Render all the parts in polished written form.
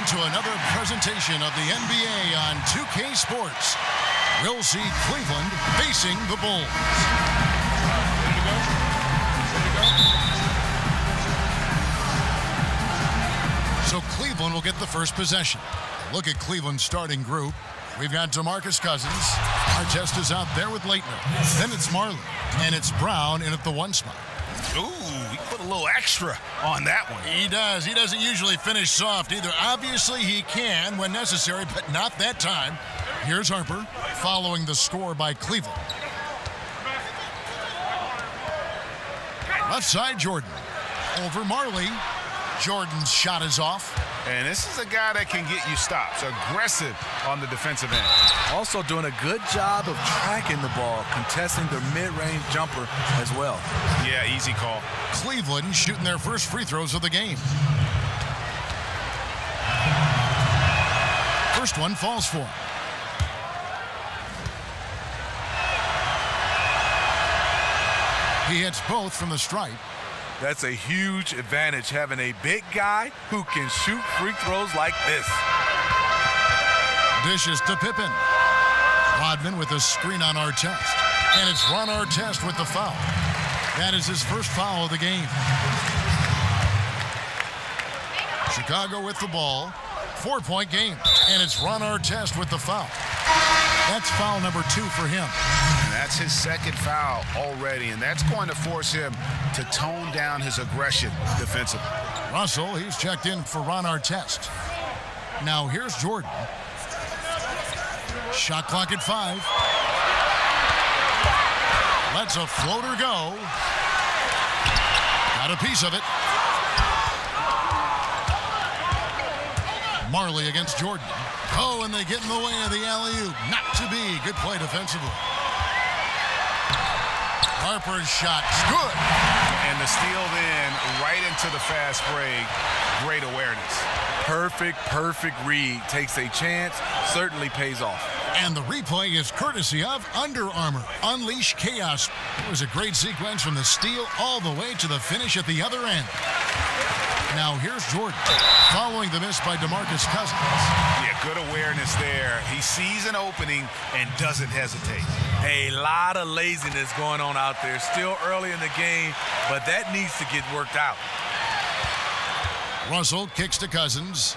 to another presentation of the NBA on 2K Sports. We'll see Cleveland facing the Bulls. So Cleveland will get the first possession. Look at Cleveland's starting group. We've got DeMarcus Cousins. Artest is out there with Leitner. Then it's Marley. And it's Brown in at the 1 spot. Ooh, he put a little extra on that one. He does. He doesn't usually finish soft either. Obviously, he can when necessary, but not that time. Here's Harper following the score by Cleveland. Left side, Jordan. Over Marley. Jordan's shot is off. And this is a guy that can get you stops. Aggressive on the defensive end. Also doing a good job of tracking the ball, contesting their mid-range jumper as well. Yeah, easy call. Cleveland shooting their first free throws of the game. First one falls for him. He hits both from the stripe. That's a huge advantage, having a big guy who can shoot free throws like this. Dishes to Pippen. Rodman with a screen on Artest. And it's Ron Artest with the foul. That is his first foul of the game. Chicago with the ball. 4-point game. And it's Ron Artest with the foul. That's foul number 2 for him. And that's his second foul already, and that's going to force him to tone down his aggression defensively. Russell, he's checked in for Ron Artest. Now here's Jordan. Shot clock at 5. Lets a floater go. Got a piece of it. Marley against Jordan. Oh, and they get in the way of the alley-oop. Not to be. Good play defensively. Harper's shot's good. And the steal then right into the fast break. Great awareness. Perfect read. Takes a chance, certainly pays off. And the replay is courtesy of Under Armour. Unleash chaos. It was a great sequence from the steal all the way to the finish at the other end. Now here's Jordan, following the miss by DeMarcus Cousins. Yeah, good awareness there. He sees an opening and doesn't hesitate. A lot of laziness going on out there. Still early in the game, but that needs to get worked out. Russell kicks to Cousins.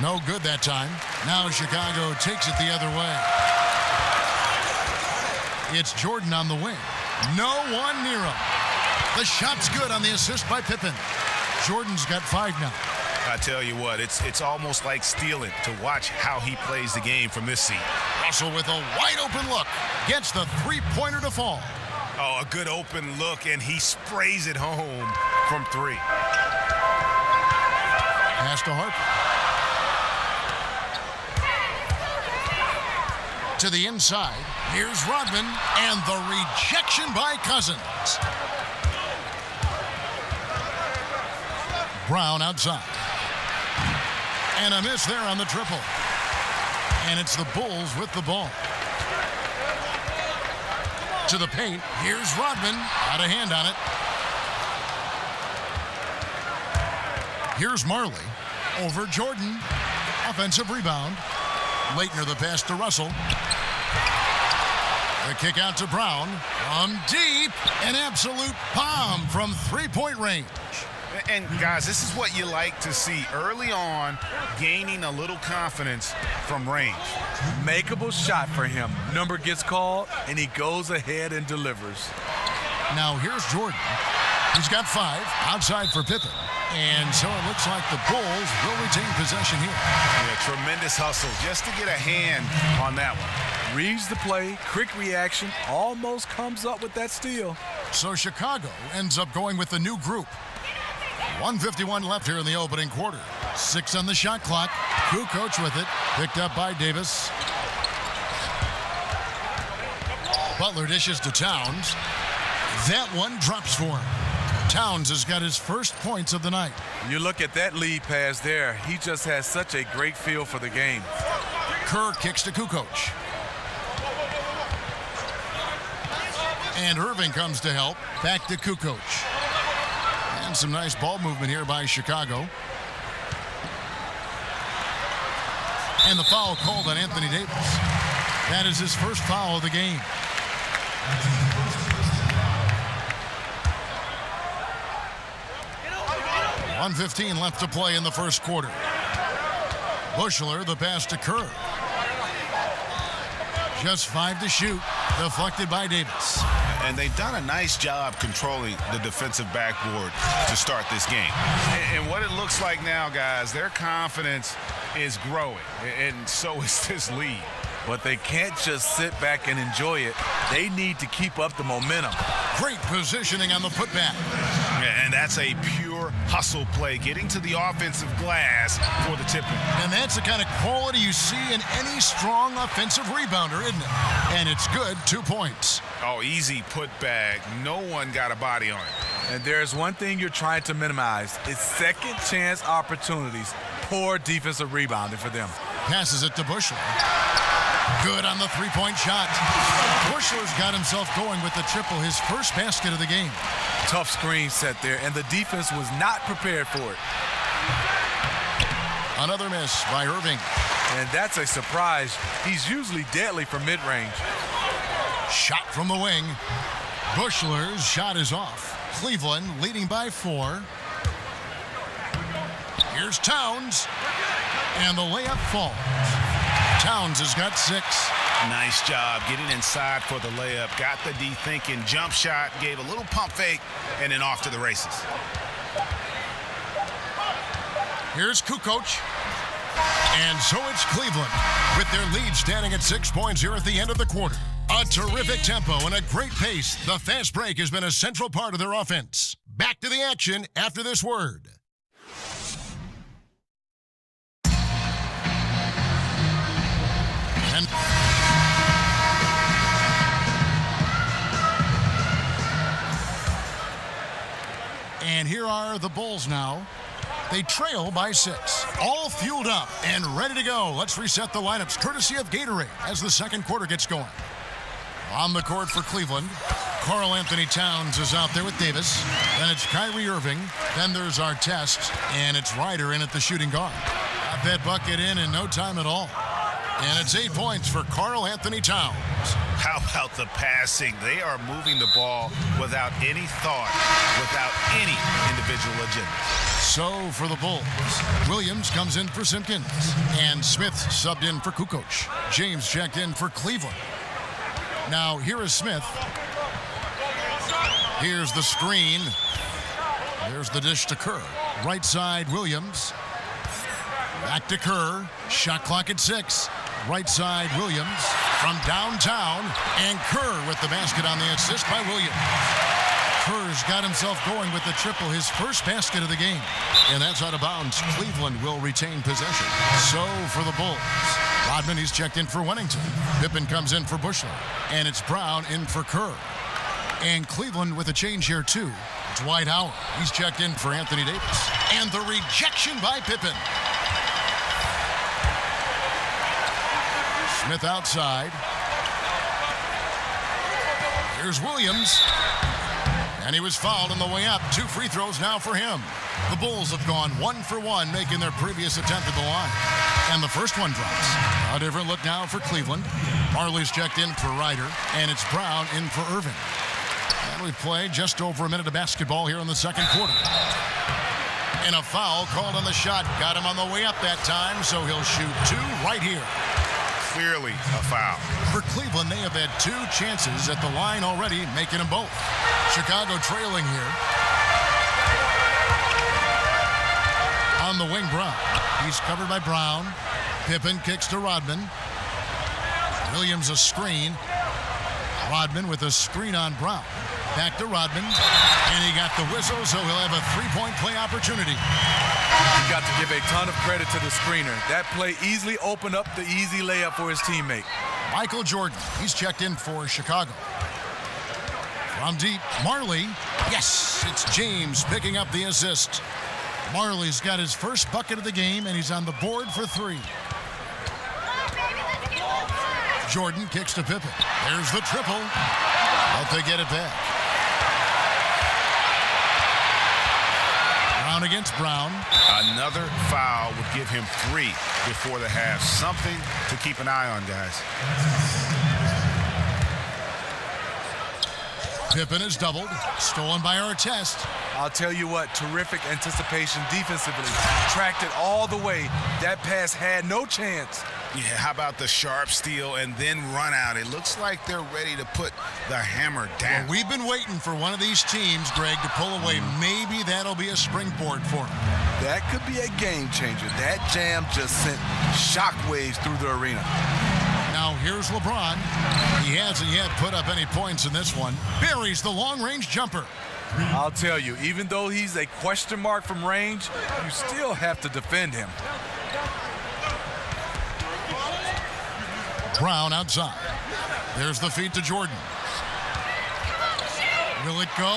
No good that time. Now Chicago takes it the other way. It's Jordan on the wing. No one near him. The shot's good on the assist by Pippen. Jordan's got 5 now. I tell you what, it's almost like stealing to watch how he plays the game from this seat. Russell with a wide open look. Gets the 3-pointer to fall. Oh, a good open look, and he sprays it home from 3. Pass to Harper. To the inside. Here's Rodman, and the rejection by Cousins. Brown outside. And a miss there on the triple. And it's the Bulls with the ball. To the paint. Here's Rodman. Got a hand on it. Here's Marley. Over Jordan. Offensive rebound. Leitner the pass to Russell. The kick out to Brown. From deep. An absolute bomb from 3-point range. And, guys, this is what you like to see early on, gaining a little confidence from range. Makeable shot for him. Number gets called, and he goes ahead and delivers. Now here's Jordan. He's got 5 outside for Pippen. And so it looks like the Bulls will retain possession here. Yeah, tremendous hustle just to get a hand on that one. Reads the play, quick reaction, almost comes up with that steal. So Chicago ends up going with the new group. 1:51 left here in the opening quarter. 6 on the shot clock. Kukoc with it. Picked up by Davis. Butler dishes to Towns. That one drops for him. Towns has got his first points of the night. You look at that lead pass there. He just has such a great feel for the game. Kerr kicks to Kukoc. And Irving comes to help. Back to Kukoc. And some nice ball movement here by Chicago. And the foul called on Anthony Davis. That is his first foul of the game. .115 left to play in the first quarter. Bushler, the pass to Kerr. Just 5 to shoot, deflected by Davis. And they've done a nice job controlling the defensive backboard to start this game. And what it looks like now, guys, their confidence is growing, and so is this lead. But they can't just sit back and enjoy it. They need to keep up the momentum. Great positioning on the putback. And that's a pure hustle play, getting to the offensive glass for the tip-in. And that's the kind of quality you see in any strong offensive rebounder, isn't it? And it's good, 2 points. Oh, easy putback. No one got a body on it. And there's one thing you're trying to minimize. It's second chance opportunities. Poor defensive rebounding for them. Passes it to Bushler. Good on the three-point shot. Bushler's got himself going with the triple, his first basket of the game. Tough screen set there, and the defense was not prepared for it. Another miss by Irving. And that's a surprise. He's usually deadly from mid-range. Shot from the wing. Bushler's shot is off. Cleveland leading by 4. Here's Towns. And the layup falls. Towns has got 6. Nice job getting inside for the layup. Got the D thinking. Jump shot. Gave a little pump fake. And then off to the races. Here's Kukoc. And so it's Cleveland with their lead standing at 6 points here at the end of the quarter. A terrific tempo and a great pace. The fast break has been a central part of their offense. Back to the action after this word. And here are the Bulls now. They trail by 6. All fueled up and ready to go. Let's reset the lineups courtesy of Gatorade as the second quarter gets going. On the court for Cleveland, Karl Anthony Towns is out there with Davis. Then it's Kyrie Irving. Then there's Artest. And it's Ryder in at the shooting guard. Got that bucket in no time at all. And it's 8 points for Karl Anthony Towns. How about the passing? They are moving the ball without any thought, without any individual agenda. So for the Bulls, Williams comes in for Simpkins. And Smith subbed in for Kukoc. James checked in for Cleveland. Now here is Smith. Here's the screen. There's the dish to Kerr. Right side, Williams. Back to Kerr. Shot clock at 6. Right side, Williams from downtown. And Kerr with the basket on the assist by Williams. Kerr's got himself going with the triple, his first basket of the game. And that's out of bounds. Cleveland will retain possession. So for the Bulls, Rodman, he's checked in for Wennington. Pippen comes in for Bushler. And it's Brown in for Kerr. And Cleveland with a change here, too. It's Dwight Howard. He's checked in for Anthony Davis. And the rejection by Pippen. Smith outside. Here's Williams. And he was fouled on the way up. 2 free throws now for him. The Bulls have gone 1 for 1, making their previous attempt at the line. And the first one drops. A different look now for Cleveland. Marley's checked in for Ryder. And it's Brown in for Irving. And we've played just over a minute of basketball here in the second quarter. And a foul called on the shot. Got him on the way up that time, so he'll shoot 2 right here. Clearly a foul. For Cleveland, they have had 2 chances at the line already, making them both. Chicago trailing here. On the wing, Brown. He's covered by Brown. Pippen kicks to Rodman. Williams a screen. Rodman with a screen on Brown. Back to Rodman. And he got the whistle, so he'll have a 3-point play opportunity. You got to give a ton of credit to the screener. That play easily opened up the easy layup for his teammate. Michael Jordan, he's checked in for Chicago. From deep, Marley. Yes, it's James picking up the assist. Marley's got his first bucket of the game, and he's on the board for 3. Jordan kicks to Pippen. There's the triple, but they get it back. Brown against Brown. Another foul would give him 3 before the half. Something to keep an eye on, guys. Pippen is doubled. Stolen by Artest. I'll tell you what, terrific anticipation defensively. Tracked it all the way. That pass had no chance. Yeah, how about the sharp steal and then run out? It looks like they're ready to put the hammer down. Well, we've been waiting for one of these teams, Greg, to pull away. Maybe that'll be a springboard for them. That could be a game changer. That jam just sent shockwaves through the arena. Now here's LeBron. He hasn't yet put up any points in this one. Buries the long-range jumper. I'll tell you, even though he's a question mark from range, you still have to defend him. Brown outside. There's the feed to Jordan. Will it go?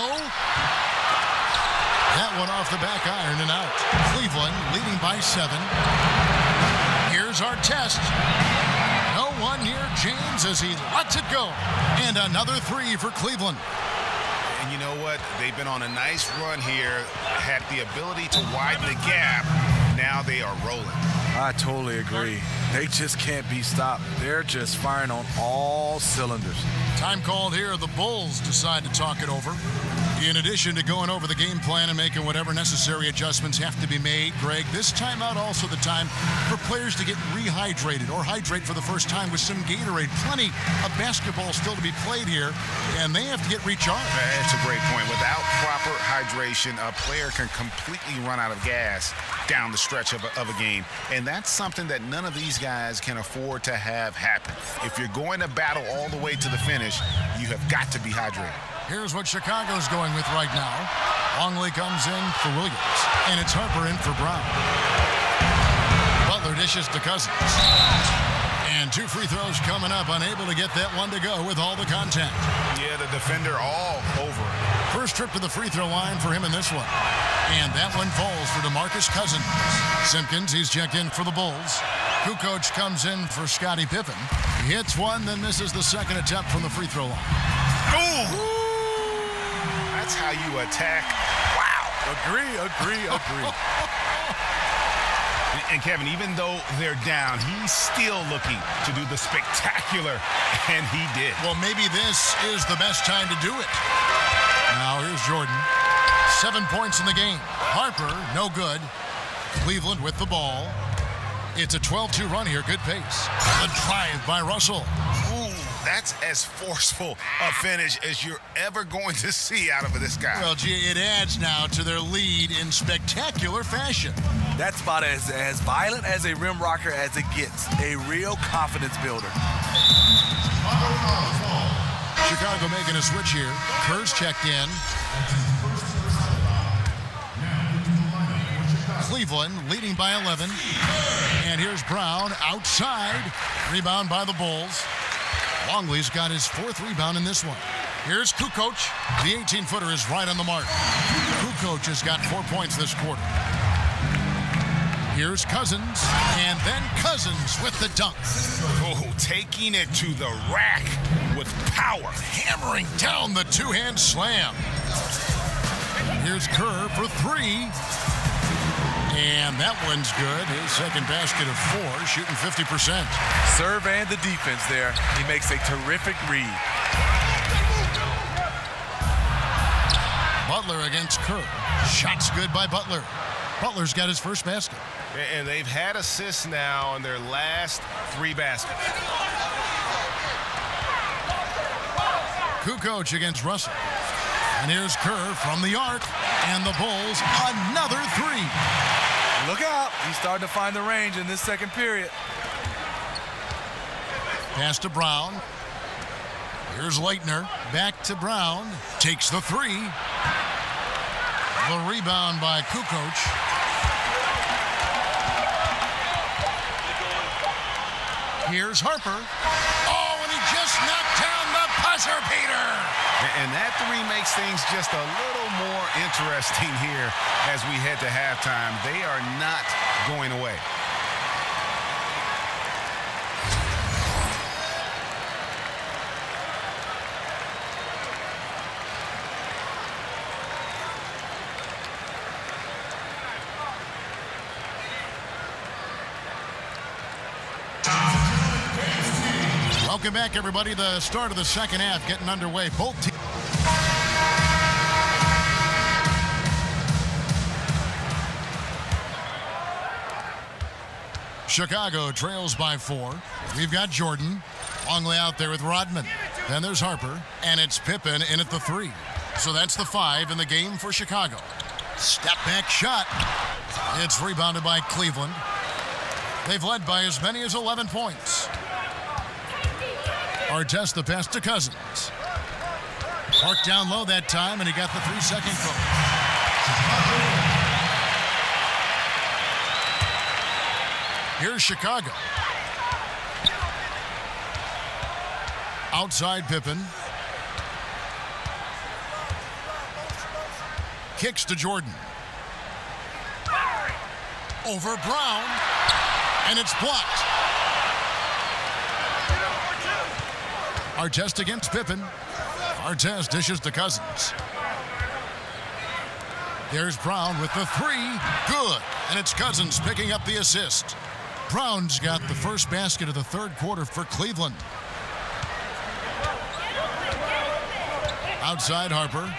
That one off the back iron and out. Cleveland leading by 7. Here's Artest. No one near James as he lets it go. And another 3 for Cleveland. And you know what? They've been on a nice run here, had the ability to widen the gap. Now they are rolling. I totally agree. They just can't be stopped. They're just firing on all cylinders. Time called here. The Bulls decide to talk it over. In addition to going over the game plan and making whatever necessary adjustments have to be made, Greg, this timeout also the time for players to get rehydrated or hydrate for the first time with some Gatorade. Plenty of basketball still to be played here, and they have to get recharged. That's a great point. Without proper hydration, a player can completely run out of gas down the stretch of a game, and that's something that none of these guys can afford to have happen. If you're going to battle all the way to the finish, you have got to be hydrated. Here's what Chicago's going with right now. Longley comes in for Williams, and it's Harper in for Brown. Butler dishes to Cousins. And 2 free throws coming up, unable to get that one to go with all the contact. Yeah, the defender all over it. First trip to the free throw line for him in this one. And that one falls for DeMarcus Cousins. Simpkins, he's checked in for the Bulls. Kukoc comes in for Scottie Pippen. He hits one, then misses the second attempt from the free throw line. Ooh! That's how you attack. Wow. Agree. And Kevin, even though they're down, he's still looking to do the spectacular, and he did. Well, maybe this is the best time to do it. Now here's Jordan. 7 points in the game. Harper, no good. Cleveland with the ball. It's a 12-2 run here. Good pace. A drive by Russell. Ooh, that's as forceful a finish as you're ever going to see out of this guy. Well, gee, it adds now to their lead in spectacular fashion. That's about as violent as a rim rocker as it gets. A real confidence builder. Chicago making a switch here. Kerr's checked in. Cleveland leading by 11. And here's Brown outside. Rebound by the Bulls. Longley's got his 4th rebound in this one. Here's Kukoc. The 18-footer is right on the mark. Kukoc has got 4 points this quarter. Here's Cousins, and then Cousins with the dunk. Oh, taking it to the rack with power. Hammering down the 2-hand slam. Here's Kerr for 3. And that one's good. His second basket of 4, shooting 50%. Serve and the defense there. He makes a terrific read. Butler against Kerr. Shots good by Butler. Butler's got his first basket. And they've had assists now in their last 3 baskets. Kukoc against Russell. And here's Kerr from the arc. And the Bulls, another 3. Look out. He's starting to find the range in this second period. Pass to Brown. Here's Leitner. Back to Brown. Takes the 3. The rebound by Kukoc. Here's Harper. Oh, and he just knocked down the buzzer beater. And that 3 makes things just a little more interesting here as we head to halftime. They are not going away. Welcome back, everybody. The start of the second half getting underway. Both teams. Chicago trails by 4. We've got Jordan. Longley out there with Rodman. Then there's Harper. And it's Pippen in at the 3. So that's the 5 in the game for Chicago. Step back shot. It's rebounded by Cleveland. They've led by as many as 11 points. Artest the pass to Cousins. Parked down low that time, and he got the 3-second goal. Here's Chicago. Outside Pippen. Kicks to Jordan. Over Brown. And it's blocked. Artest against Pippen. Artest dishes to Cousins. There's Brown with the 3. Good. And it's Cousins picking up the assist. Brown's got the first basket of the third quarter for Cleveland. Outside Harper.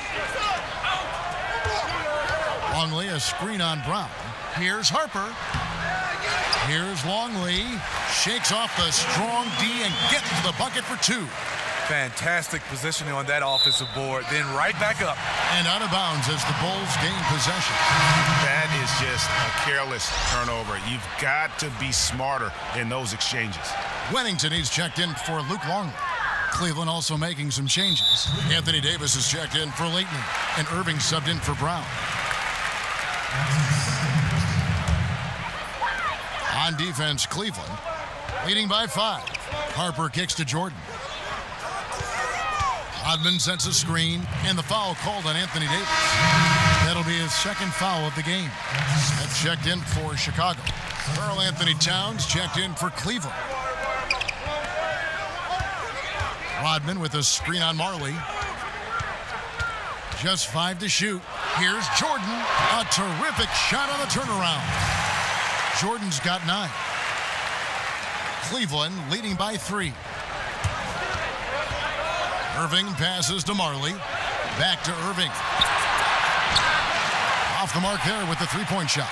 Longley, a screen on Brown. Here's Harper. Here's Longley. Shakes off the strong D and gets to the bucket for 2. Fantastic positioning on that offensive board. Then right back up. And out of bounds as the Bulls gain possession. That is just a careless turnover. You've got to be smarter in those exchanges. Wennington, he's checked in for Luke Longley. Cleveland also making some changes. Anthony Davis is checked in for Leighton, and Irving subbed in for Brown. On defense, Cleveland leading by 5. Harper kicks to Jordan. Rodman sends a screen, and the foul called on Anthony Davis. That'll be his second foul of the game. Smith checked in for Chicago. Karl Anthony Towns checked in for Cleveland. Rodman with a screen on Marley. Just 5 to shoot. Here's Jordan. A terrific shot on the turnaround. Jordan's got 9. Cleveland leading by 3. Irving passes to Marley. Back to Irving. Off the mark there with the 3-point shot.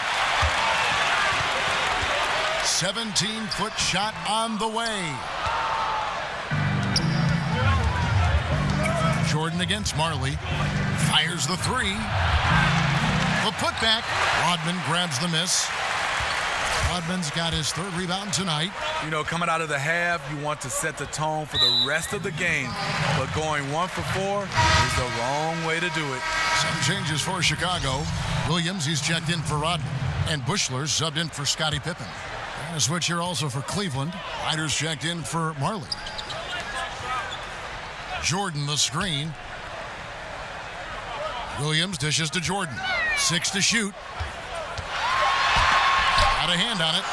17-foot shot on the way. Jordan against Marley. Fires the 3. The putback. Rodman grabs the miss. Rodman's got his 3rd rebound tonight. You know, coming out of the half, you want to set the tone for the rest of the game. But going 1 for 4 is the wrong way to do it. Some changes for Chicago. Williams, he's checked in for Rodman. And Bushler's subbed in for Scottie Pippen. And a switch here also for Cleveland. Ryder's checked in for Marley. Jordan the screen. Williams dishes to Jordan. 6 to shoot. Got a hand on it.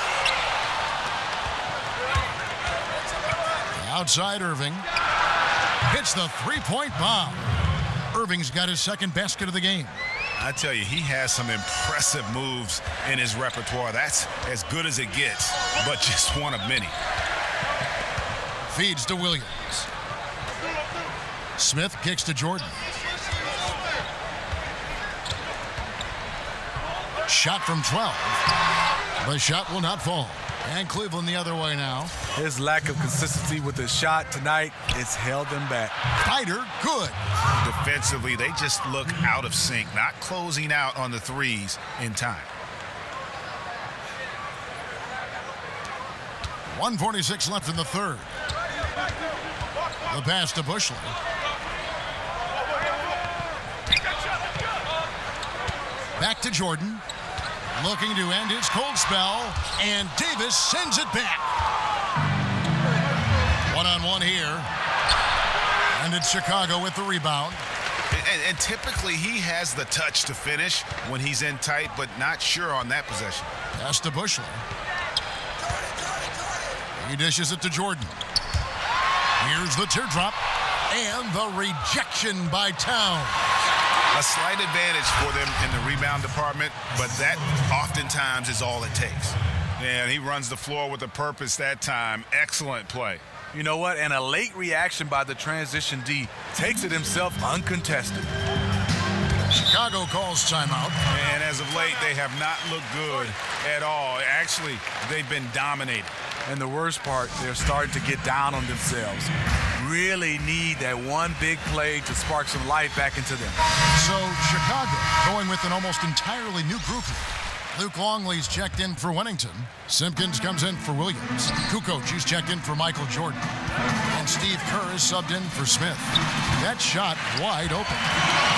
Outside Irving. Hits the 3-point bomb. Irving's got his 2nd basket of the game. I tell you, he has some impressive moves in his repertoire. That's as good as it gets, but just one of many. Feeds to Williams. Smith kicks to Jordan. Shot from 12. The shot will not fall. And Cleveland the other way now. His lack of consistency with the shot tonight has held them back. Ryder, good. Defensively, they just look out of sync, not closing out on the 3s in time. 1:46 left in the 3rd. The pass to Bushler. Back to Jordan. Looking to end his cold spell. And Davis sends it back. 1-on-1 here. And it's Chicago with the rebound. And typically he has the touch to finish when he's in tight, but not sure on that possession. Pass to Bushler. He dishes it to Jordan. Here's the teardrop. And the rejection by Towns. A slight advantage for them in the rebound department, but that oftentimes is all it takes. And he runs the floor with a purpose that time. Excellent play. You know what? And a late reaction by the transition D takes it himself uncontested. Chicago calls timeout. And as of late, they have not looked good at all. Actually, they've been dominated. And the worst part, they're starting to get down on themselves. Really need that one big play to spark some life back into them. So Chicago going with an almost entirely new group here. Luke Longley's checked in for Wennington. Simpkins comes in for Williams. Kukoc is checked in for Michael Jordan. And Steve Kerr is subbed in for Smith. That shot wide open.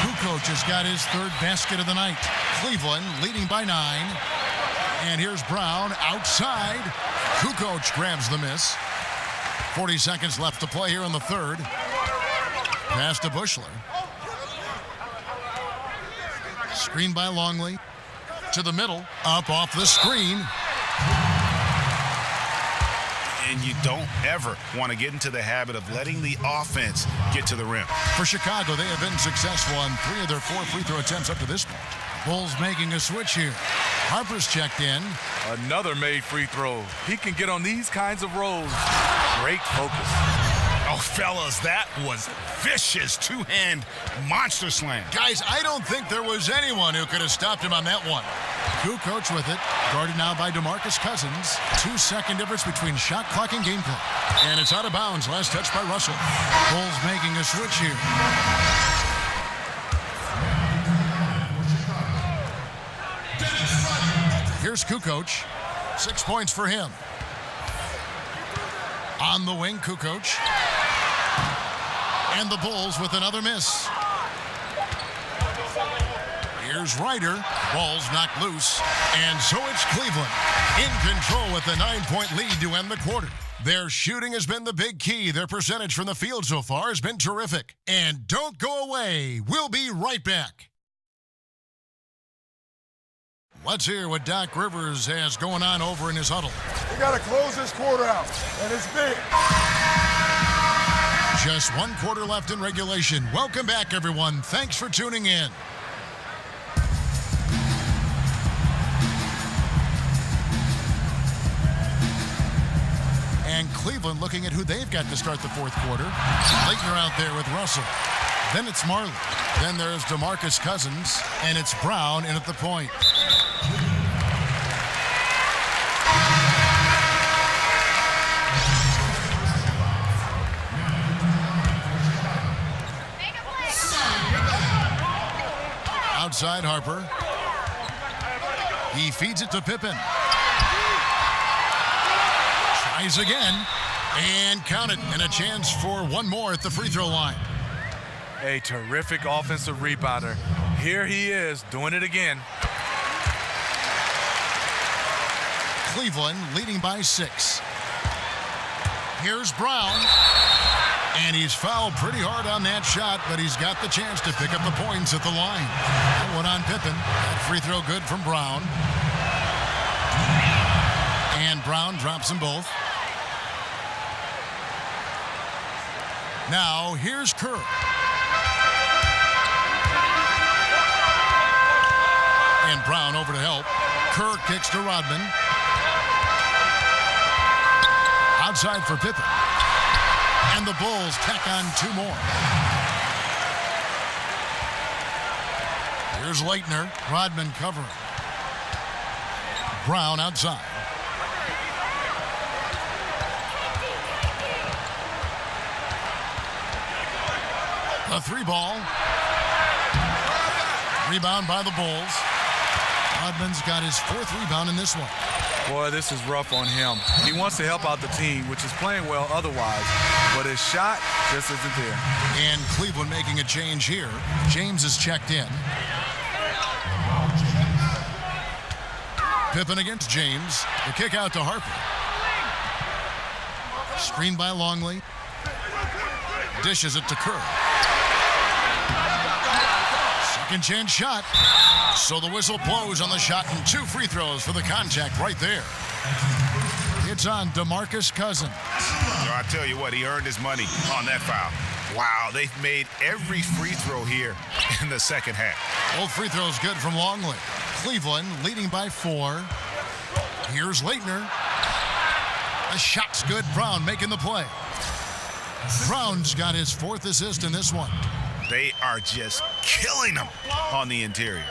Kukoc has got his third basket of the night. Cleveland leading by 9. And here's Brown outside. Kukoc grabs the miss. 40 seconds left to play here in the third. Pass to Bushler. Screen by Longley. To the middle. Up off the screen. And you don't ever want to get into the habit of letting the offense get to the rim. For Chicago, they have been successful on 3 of their 4 free throw attempts up to this point. Bulls making a switch here. Harper's checked in. Another made free throw. He can get on these kinds of rolls. Great focus. Oh, fellas, that was vicious two-hand monster slam. Guys, I don't think there was anyone who could have stopped him on that one. Kukoc with it, guarded now by DeMarcus Cousins. 2-second difference between shot clock and game clock. And it's out of bounds, last touch by Russell. Bulls making a switch here. Here's Kukoc. 6 points for him. On the wing, Kukoc. And the Bulls with another miss. Here's Ryder. Ball's knocked loose. And so it's Cleveland in control with a 9-point lead to end the quarter. Their shooting has been the big key. Their percentage from the field so far has been terrific. And don't go away. We'll be right back. Let's hear what Doc Rivers has going on over in his huddle. We got to close this quarter out, and it's big. Just 1 quarter left in regulation. Welcome back, everyone. Thanks for tuning in. And Cleveland looking at who they've got to start the fourth quarter. Leitner out there with Russell. Then it's Marley. Then there's DeMarcus Cousins. And it's Brown in at the point. Outside Harper. He feeds it to Pippen. Tries again. And count it. And a chance for one more at the free throw line. A terrific offensive rebounder. Here he is doing it again. Cleveland leading by 6. Here's Brown. And he's fouled pretty hard on that shot, but he's got the chance to pick up the points at the line. That one on Pippen. That free throw good from Brown. And Brown drops them both. Now, here's Kerr. And Brown over to help. Kerr kicks to Rodman. Outside for Pippen. And the Bulls tack on 2 more. Here's Leitner. Rodman covering. Brown outside. A 3-ball. Rebound by the Bulls. Rodman's got his 4th rebound in this one. Boy, this is rough on him. He wants to help out the team, which is playing well otherwise, but his shot just isn't there. And Cleveland making a change here. James is checked in. Pippen against James. The kick out to Harper. Screened by Longley. Dishes it to Kerr. Second chance shot. So the whistle blows on the shot and 2 free throws for the contact right there. It's on DeMarcus Cousins. I tell you what, he earned his money on that foul. Wow, they've made every free throw here in the second half. Both free throws good from Longley. Cleveland leading by 4. Here's Leitner. The shot's good. Brown making the play. Brown's got his 4th assist in this one. They are just killing them on the interior.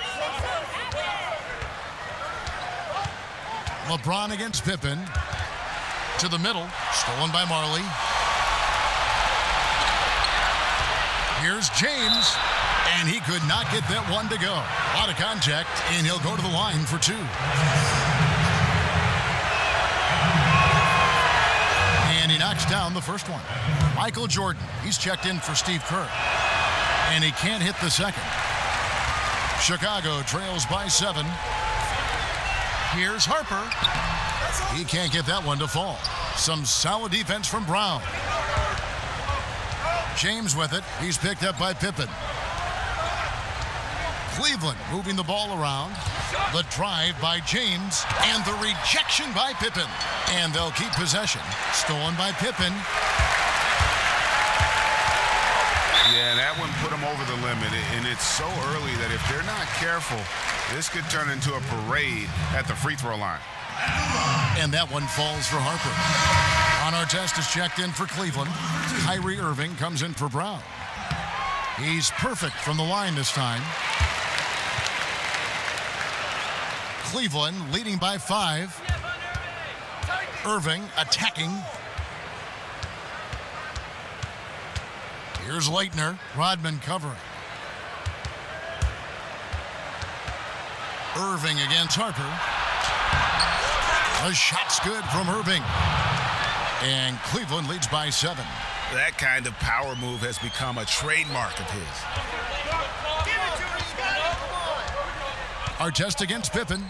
LeBron against Pippen. To the middle. Stolen by Marley. Here's James. And he could not get that one to go. A lot of contact, and he'll go to the line for 2. And he knocks down the first one. Michael Jordan, he's checked in for Steve Kerr. And he can't hit the second. Chicago trails by 7. Here's Harper. He can't get that one to fall. Some solid defense from Brown. James with it. He's picked up by Pippen. Cleveland moving the ball around. The drive by James and the rejection by Pippen. And they'll keep possession. Stolen by Pippen. Yeah, that one put them over the limit, and it's so early that if they're not careful, this could turn into a parade at the free throw line. And that one falls for Harper. Ron Artest is checked in for Cleveland. Kyrie Irving comes in for Brown. He's perfect from the line this time. Cleveland leading by 5. Irving attacking. Here's Leitner. Rodman covering. Irving against Harper. The shot's good from Irving. And Cleveland leads by 7. That kind of power move has become a trademark of his. Artest against Pippen.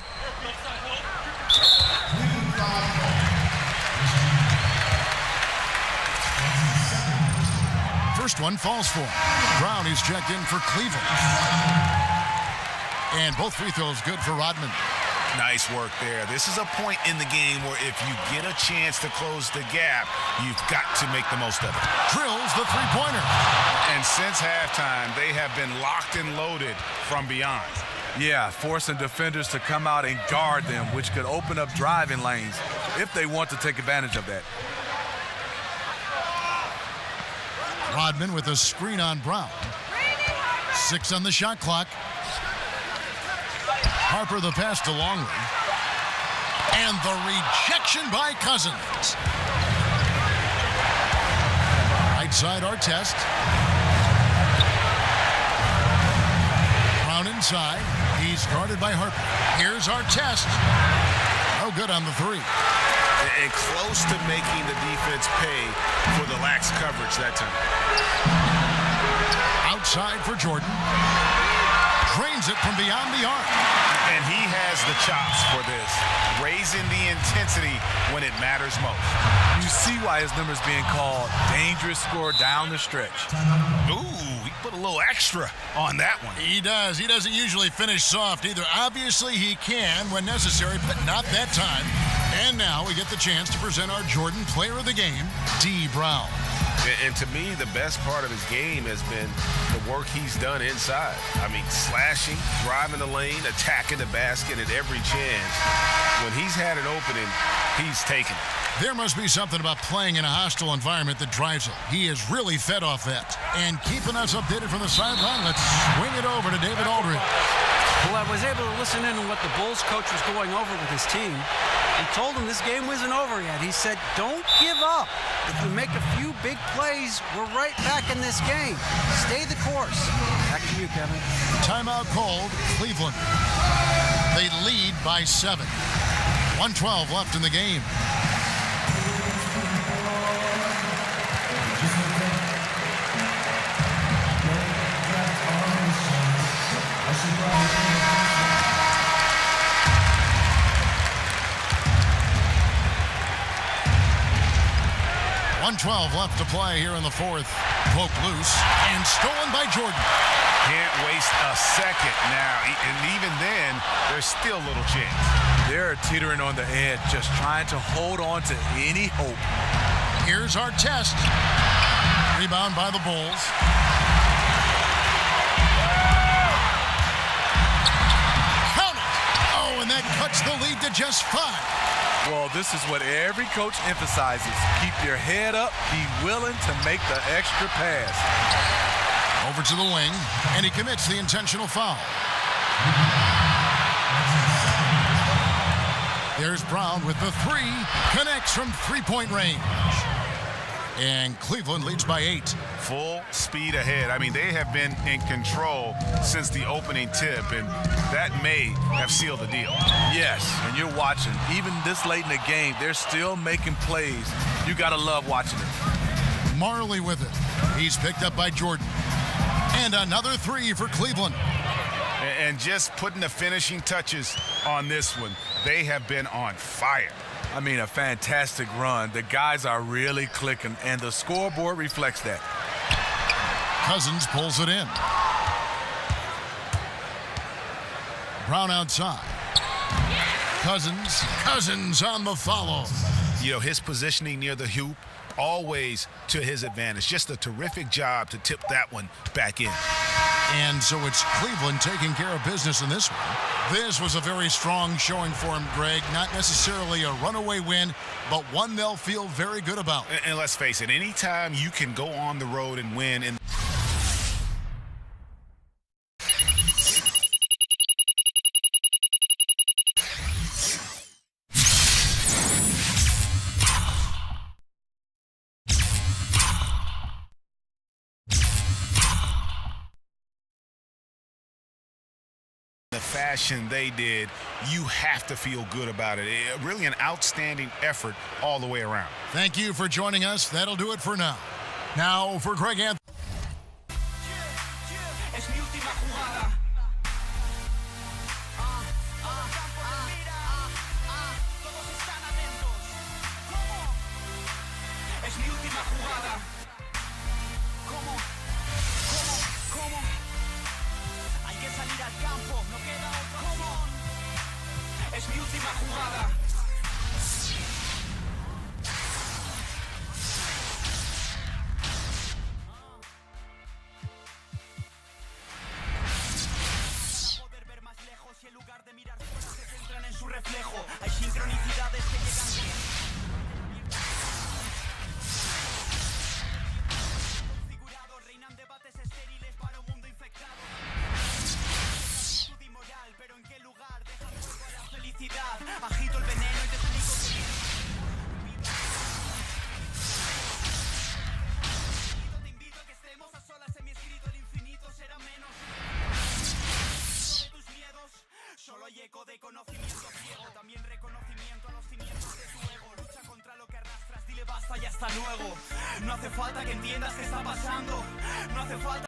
First one falls for him. Brown is checked in for Cleveland. And both free throws good for Rodman. Nice work there. This is a point in the game where if you get a chance to close the gap, you've got to make the most of it. Drills the three-pointer. And since halftime, they have been locked and loaded from beyond. Yeah, forcing defenders to come out and guard them, which could open up driving lanes if they want to take advantage of that. Rodman with a screen on Brown. 6 on the shot clock. Harper the pass to Longley. And the rejection by Cousins. Right side Artest. Brown inside. He's guarded by Harper. Here's Artest. No good on the 3. And close to making the defense pay for the lax coverage that time. Outside for Jordan. Drains it from beyond the arc. And he has the chops for this, raising the intensity when it matters most. You see why his number's being called dangerous score down the stretch. Ooh, he put a little extra on that one. He does. He doesn't usually finish soft either. Obviously, he can when necessary, but not that time. And now we get the chance to present our Jordan Player of the Game, D. Brown. And to me, the best part of his game has been the work he's done inside. I mean, slashing, driving the lane, attacking the basket at every chance. When he's had an opening, he's taken it. There must be something about playing in a hostile environment that drives him. He is really fed off that. And keeping us updated from the sideline, let's swing it over to David Aldridge. Well, I was able to listen in on what the Bulls coach was going over with his team. He told them this game wasn't over yet. He said, don't give up. If we make a few big plays, we're right back in this game. Stay the course. Back to you, Kevin. Timeout called, Cleveland. They lead by 7. 1:12 left in the game. .12 left to play here in the 4th. Broke loose and stolen by Jordan. Can't waste a second now. And even then, there's still little chance. They're teetering on the edge, just trying to hold on to any hope. Here's Artest. Rebound by the Bulls. Count it! Oh, and that cuts the lead to just 5. Well, this is what every coach emphasizes. Keep your head up, be willing to make the extra pass. Over to the wing, and he commits the intentional foul. There's Brown with the three, connects from three-point range. And Cleveland leads by 8. Full speed ahead. I mean, they have been in control since the opening tip, and that may have sealed the deal. Yes, and you're watching. Even this late in the game, they're still making plays. You got to love watching it. Marley with it. He's picked up by Jordan. And another three for Cleveland. And just putting the finishing touches on this one, they have been on fire. I mean, a fantastic run. The guys are really clicking, and the scoreboard reflects that. Cousins pulls it in. Brown outside. Cousins on the follow. You know, his positioning near the hoop, always to his advantage. Just a terrific job to tip that one back in. And so it's Cleveland taking care of business in this one. This was a very strong showing for him, Greg. Not necessarily a runaway win, but one they'll feel very good about. And let's face it, anytime you can go on the road and win and the fashion they did, you have to feel good about it. Really an outstanding effort all the way around. Thank you for joining us. That'll do it for now. Now for Greg Anthony. Es mi última jugada. Poder ver más lejos y en lugar de mirar fuera se centran en su reflejo. Hay sincronicidades que llegan. Configurados reinan debates estériles para un mundo infectado. Moral, pero en qué lugar deja la felicidad. Agito el veneno y te explico que te invito a que estemos a solas en mi escrito. El infinito será menos de tus miedos. Solo hay eco de conocimiento ciego. También reconocimiento a los cimientos de tu ego. Lucha contra lo que arrastras. Dile basta y hasta luego. No hace falta que entiendas qué está pasando. No hace falta